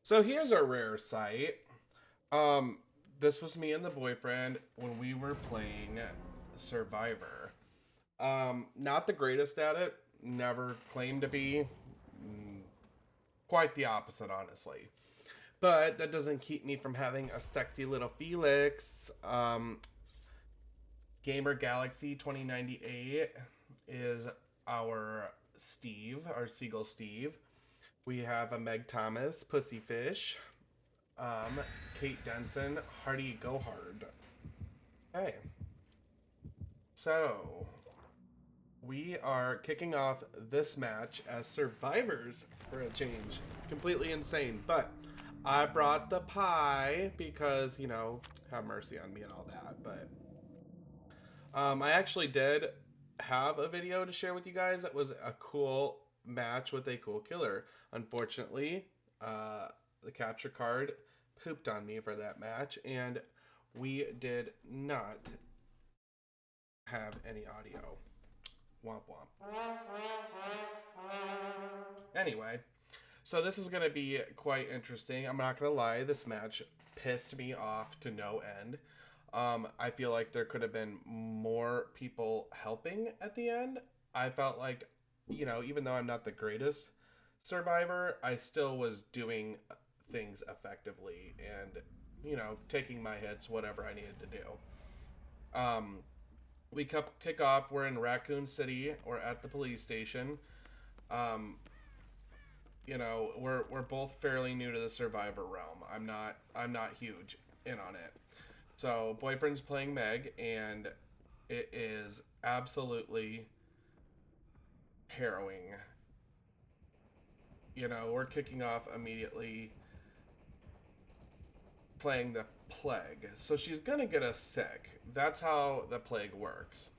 So here's a rare sight. Um, this was me and the boyfriend when we were playing Survivor. Not the greatest at it. Never claimed to be. Mm, Quite the opposite, honestly. But that doesn't keep me from having a sexy little Felix. Gamer Galaxy 2098 is our Steve, our Seagull Steve. We have a Meg Thomas, Pussyfish. Um, Kate Denson, Hardy Go Hard. Hey, so we are kicking off this match as survivors for a change. Completely insane, but I brought the pie because, have mercy on me and all that. But I actually did have a video to share with you guys that was a cool match with a cool killer. Unfortunately, uh, the capture card pooped on me for that match, and we did not have any audio. Womp womp. Anyway, so this is going to be quite interesting. I'm not going to lie, this match pissed me off to no end. I feel like there could have been more people helping at the end. I felt like, even though I'm not the greatest survivor, I still was doing things effectively and, taking my hits, whatever I needed to do. Um, we kick off. We're in Raccoon City. We're at the police station. Um, we're both fairly new to the survivor realm. I'm not huge in on it. So boyfriend's playing Meg, and it is absolutely harrowing. We're kicking off immediately playing the plague. So she's gonna get us sick. That's how the plague works.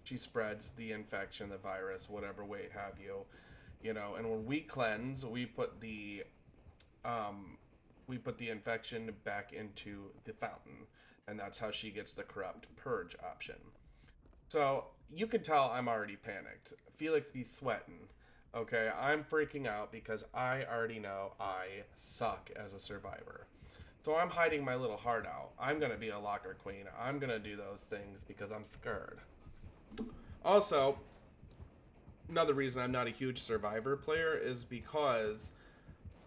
She spreads the infection, the virus, whatever way have you. And when we cleanse, um, we put the infection back into the fountain, and that's how she gets the corrupt purge option. So you can tell I'm already panicked. Felix be sweating. Okay, I'm freaking out because I already know I suck as a survivor. So I'm hiding my little heart out. I'm gonna be a locker queen. I'm gonna do those things because I'm scared. Also, another reason I'm not a huge survivor player is because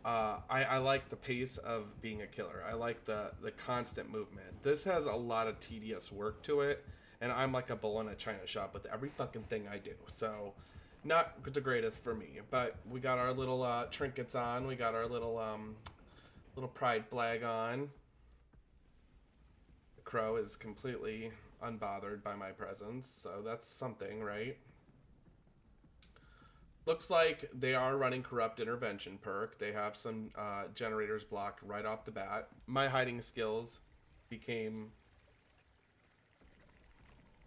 I like the pace of being a killer. I like the constant movement. This has a lot of tedious work to it, and I'm like a bull in a china shop with every fucking thing I do. So, not the greatest for me. But we got our little trinkets on. We got our little pride flag on. The crow is completely unbothered by my presence, so that's something, right? Looks like they are running corrupt intervention perk. They have some generators blocked right off the bat. My hiding skills became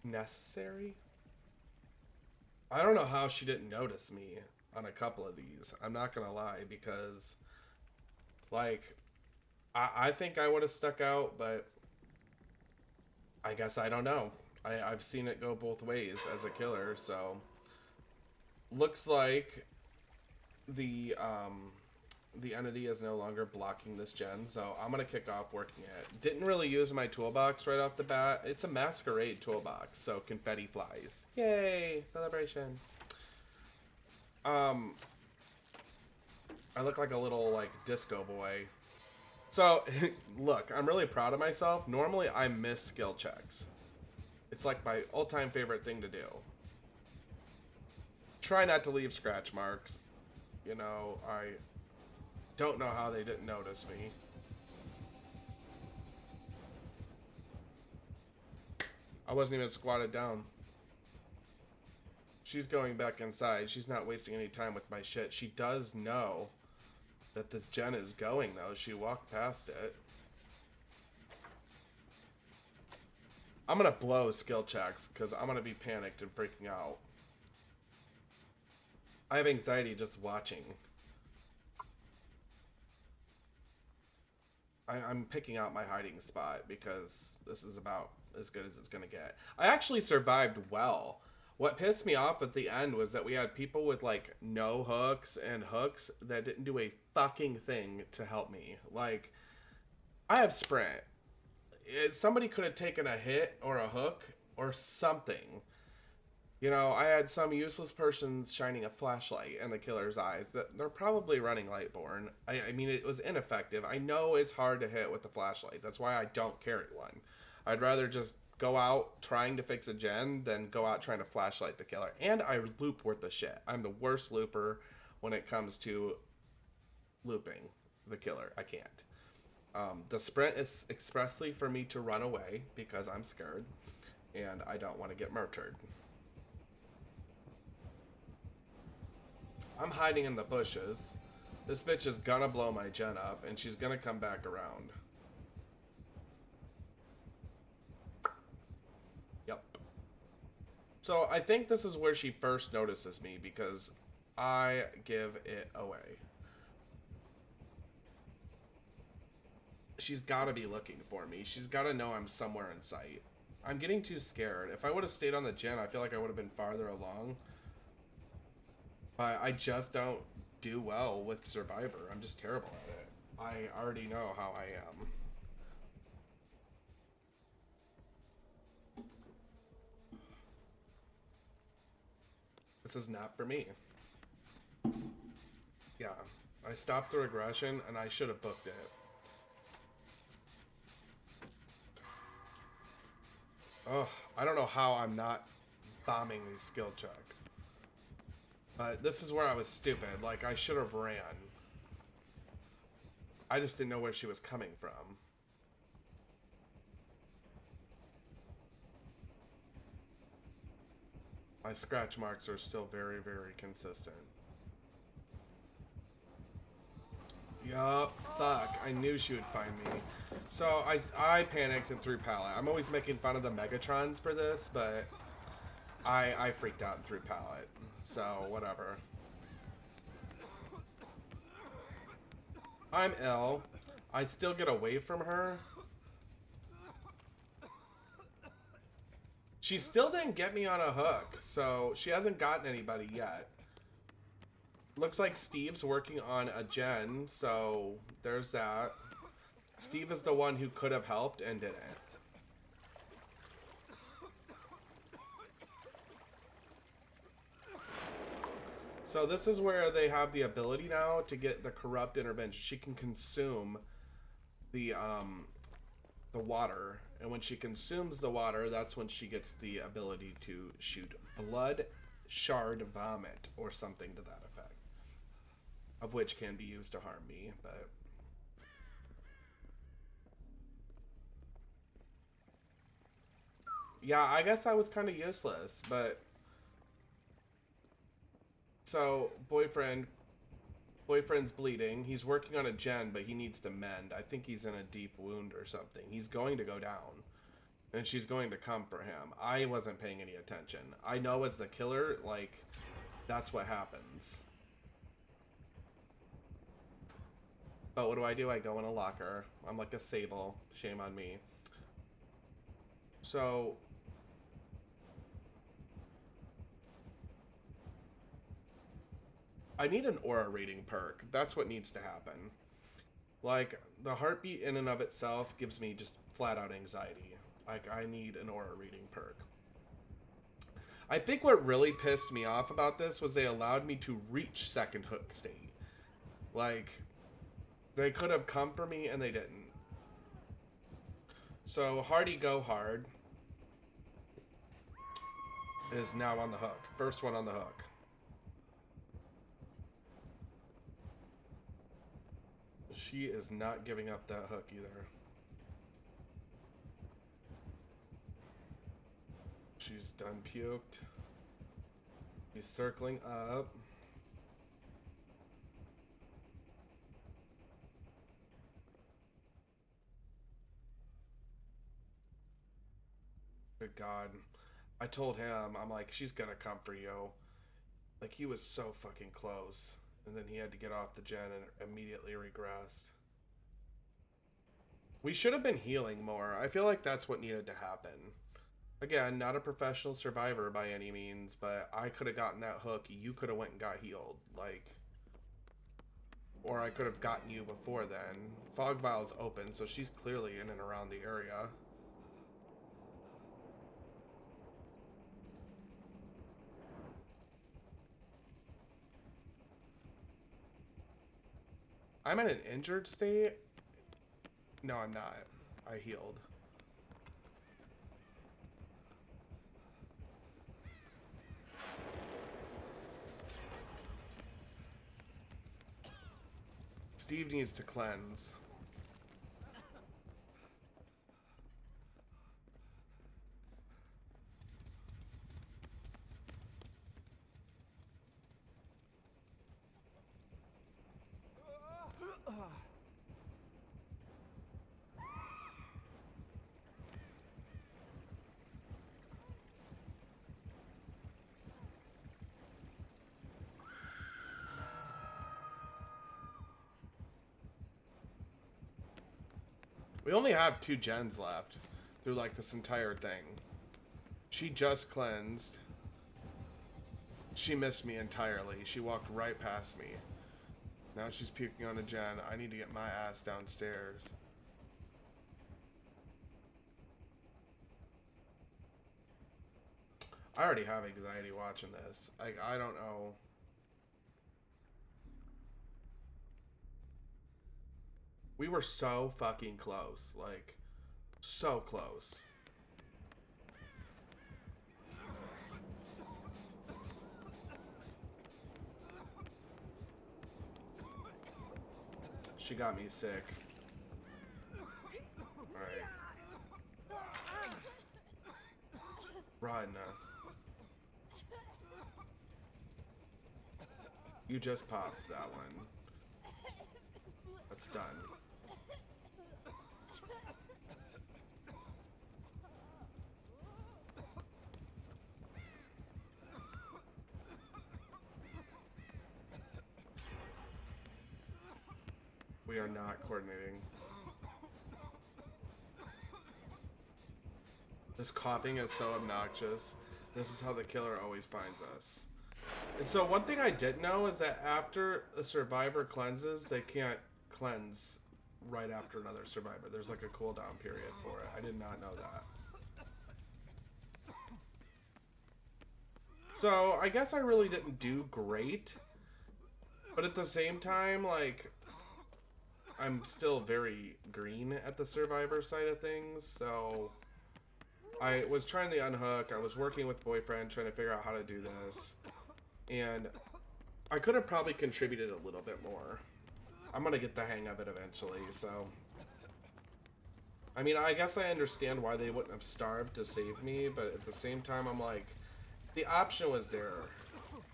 necessary. I don't know how she didn't notice me on a couple of these. I'm not gonna lie, because like I think I would have stuck out, but I guess I don't know. I've seen it go both ways as a killer, so looks like the the entity is no longer blocking this gen, so I'm gonna kick off working it. Didn't really use my toolbox right off the bat. It's a masquerade toolbox, so confetti flies. Yay! Celebration. Um, I look like a little like disco boy. So look, I'm really proud of myself. Normally I miss skill checks. It's like my all-time favorite thing to do. Try not to leave scratch marks. I don't know how they didn't notice me. I wasn't even squatted down. She's going back inside. She's not wasting any time with my shit. She does know that this gen is going, though. She walked past it. I'm gonna blow skill checks because I'm gonna be panicked and freaking out. I have anxiety just watching. I'm picking out my hiding spot because this is about as good as it's gonna get. I actually survived well. What pissed me off at the end was that we had people with like no hooks and hooks that didn't do a fucking thing to help me. Like, I have sprint. Somebody could have taken a hit or a hook or something. You know, I had some useless person shining a flashlight in the killer's eyes. They're probably running Lightborn. I mean, it was ineffective. I know it's hard to hit with the flashlight. That's why I don't carry one. I'd rather just go out trying to fix a gen than go out trying to flashlight the killer. And I loop worth the shit. I'm the worst looper when it comes to looping the killer. I can't. The sprint is expressly for me to run away because I'm scared and I don't want to get murdered. I'm hiding in the bushes. This bitch is gonna blow my gen up and she's gonna come back around. Yep. So I think this is where she first notices me because I give it away. She's gotta be looking for me. She's gotta know I'm somewhere in sight. I'm getting too scared. If I would have stayed on the gen, I feel like I would have been farther along. But I just don't do well with Survivor. I'm just terrible at it. I already know how I am. This is not for me. Yeah, I stopped the regression and I should have booked it. Oh, I don't know how I'm not bombing these skill checks. But this is where I was stupid. Like, I should have ran. I just didn't know where she was coming from. My scratch marks are still very, very consistent. Yup, fuck. I knew she would find me. So I panicked and threw pallet. I'm always making fun of the Megatrons for this, but I freaked out and threw pallet. So, whatever. I'm ill. I still get away from her. She still didn't get me on a hook, so she hasn't gotten anybody yet. Looks like Steve's working on a gen, so there's that. Steve is the one who could have helped and didn't. So this is where they have the ability now to get the corrupt intervention. She can consume the water, and when she consumes the water, that's when she gets the ability to shoot blood, shard, vomit, or something to that effect. Of which can be used to harm me, but yeah, I guess I was kind of useless, but so boyfriend's bleeding. He's working on a gen, but he needs to mend. I think he's in a deep wound or something. He's going to go down, and she's going to come for him. I wasn't paying any attention. I know as the killer, like, that's what happens. But what do? I go in a locker. I'm like a sable. Shame on me. So I need an aura reading perk. That's what needs to happen. Like, the heartbeat in and of itself gives me just flat out anxiety. Like, I need an aura reading perk. I think what really pissed me off about this was they allowed me to reach second hook state. Like, they could have come for me and they didn't. So Hardy Go Hard is now on the hook. First one on the hook. She is not giving up that hook either. She's done puked. He's circling up. Good God. I told him, I'm like, she's gonna come for you. Like, he was so fucking close. And then he had to get off the gen and immediately regressed. We should have been healing more. I feel like that's what needed to happen. Again, not a professional survivor by any means, but I could have gotten that hook. You could have went and got healed. Like, or I could have gotten you before then. Fog Vial's open, so she's clearly in and around the area. I'm in an injured state? No, I'm not. I healed. Steve needs to cleanse. We only have 2 gens left through like this entire thing. She just cleansed. She missed me entirely. She walked right past me. Now she's puking on a gen. I need to get my ass downstairs. I already have anxiety watching this. Like, I don't know. We were so fucking close. Like, so close. She got me sick. Alright. Run. You just popped that one. That's done. We are not coordinating. This coughing is so obnoxious. This is how the killer always finds us. And so one thing I didn't know is that after a survivor cleanses, they can't cleanse right after another survivor. There's like a cooldown period for it. I did not know that. So I guess I really didn't do great. But at the same time, like, I'm still very green at the survivor side of things, so I was trying to unhook. I was working with boyfriend trying to figure out how to do this, and I could have probably contributed a little bit more. I'm gonna get the hang of it eventually, so I mean, I guess I understand why they wouldn't have starved to save me, but at the same time I'm like, the option was there.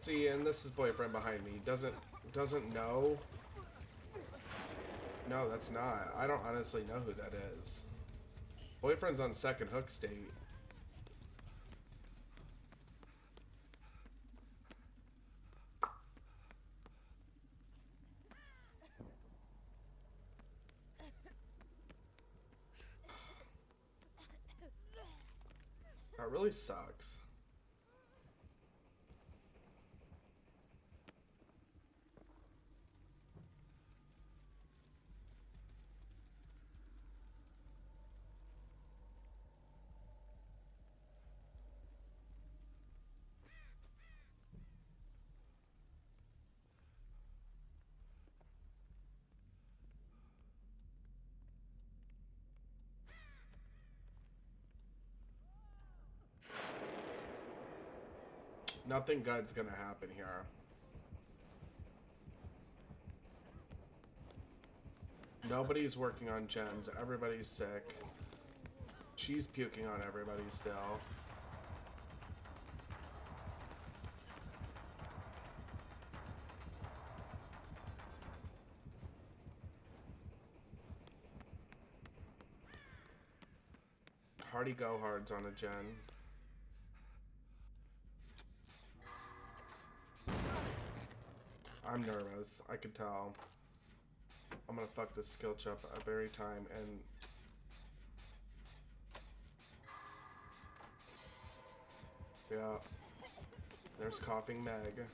See, and this is boyfriend behind me, doesn't know. No, that's not. I don't honestly know who that is. Boyfriend's on second hook state. That really sucks. Nothing good's gonna happen here. Nobody's working on gens. Everybody's sick. She's puking on everybody still. Hardy Go Hard's on a gen. I'm nervous. I could tell. I'm gonna fuck this skill chip every time, and Yeah. There's coughing Meg.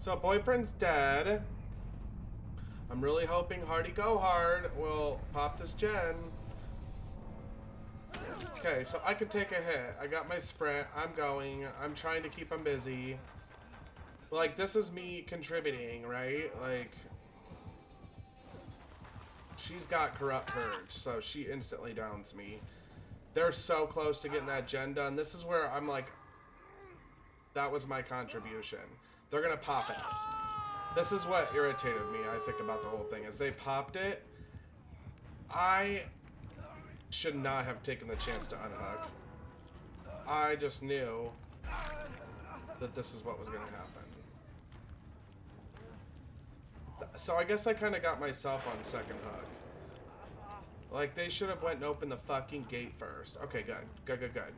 So boyfriend's dead. I'm really hoping Hardy Go Hard will pop this gen. Okay, so I can take a hit. I got my sprint. I'm going. I'm trying to keep him busy. Like, this is me contributing, right? Like, she's got Corrupt Purge, so she instantly downs me. They're so close to getting that gen done. This is where I'm like, that was my contribution. They're gonna pop it. This is what irritated me, I think, about the whole thing, is they popped it. I should not have taken the chance to unhook. I just knew that this is what was gonna happen. So I guess I kind of got myself on second hook. Like, they should have went and opened the fucking gate first. Okay, good. Good.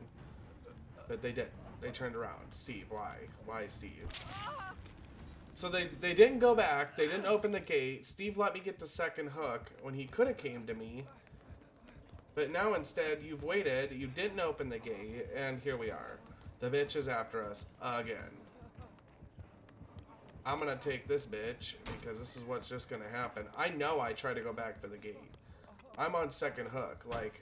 But they didn't. They turned around. Steve, why? Why, Steve? So they didn't go back. They didn't open the gate. Steve let me get the second hook when he could have came to me. But now instead, you've waited. You didn't open the gate. And here we are. The bitch is after us again. I'm going to take this bitch because this is what's just going to happen. I know I try to go back for the gate. I'm on second hook. Like,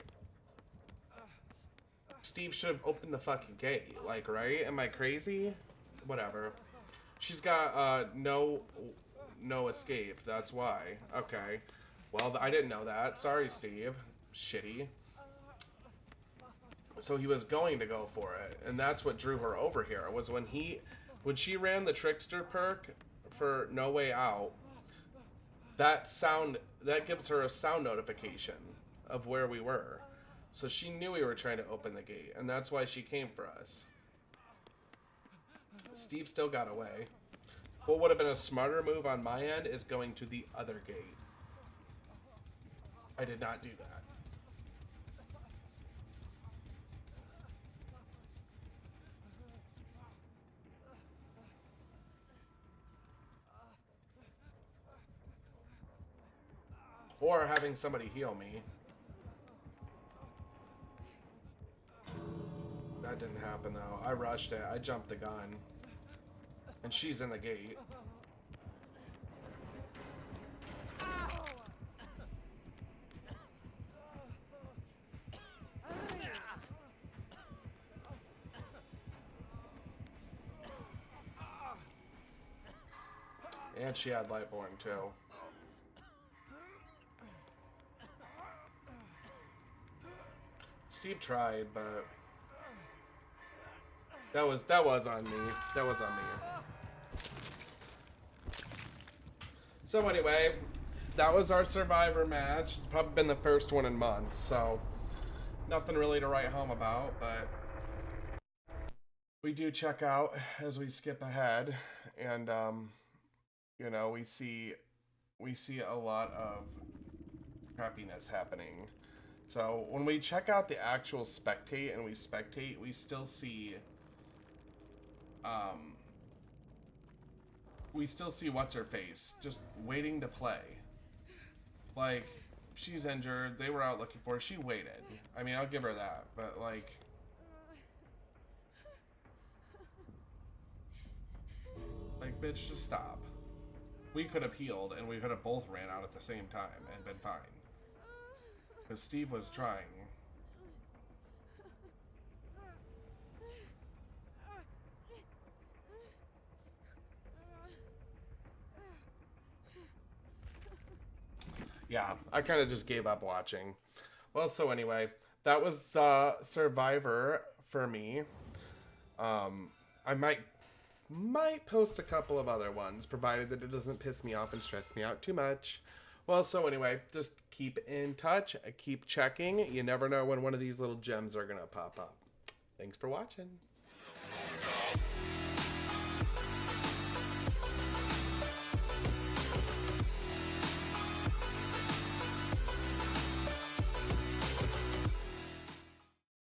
Steve should have opened the fucking gate. Like, right? Am I crazy? Whatever. She's got no escape. That's why. Okay. Well, I didn't know that. Sorry, Steve. Shitty. So he was going to go for it, and that's what drew her over here. Was when she ran the Trickster perk for No Way Out. That gives her a sound notification of where we were. So she knew we were trying to open the gate, and that's why she came for us. Steve still got away. What would have been a smarter move on my end is going to the other gate. I did not do that. Or having somebody heal me. That didn't happen though. I rushed it. I jumped the gun. And she's in the gate. And she had Lightborn too. Steve tried, but that was on me. That was on me. So anyway, that was our Survivor match. It's probably been the first one in months, so nothing really to write home about, but we do check out as we skip ahead, and you know, we see a lot of crappiness happening. So when we check out the actual spectate and we spectate, we still see what's her face just waiting to play. Like, she's injured, they were out looking for her, she waited. I mean, I'll give her that, but like, bitch, just stop. We could have healed and we could have both ran out at the same time and been fine. Because Steve was trying. Yeah, I kind of just gave up watching. Well, so anyway, that was Survivor for me. I might post a couple of other ones, provided that it doesn't piss me off and stress me out too much. Well, so anyway, just keep in touch, keep checking. You never know when one of these little gems are going to pop up. Thanks for watching.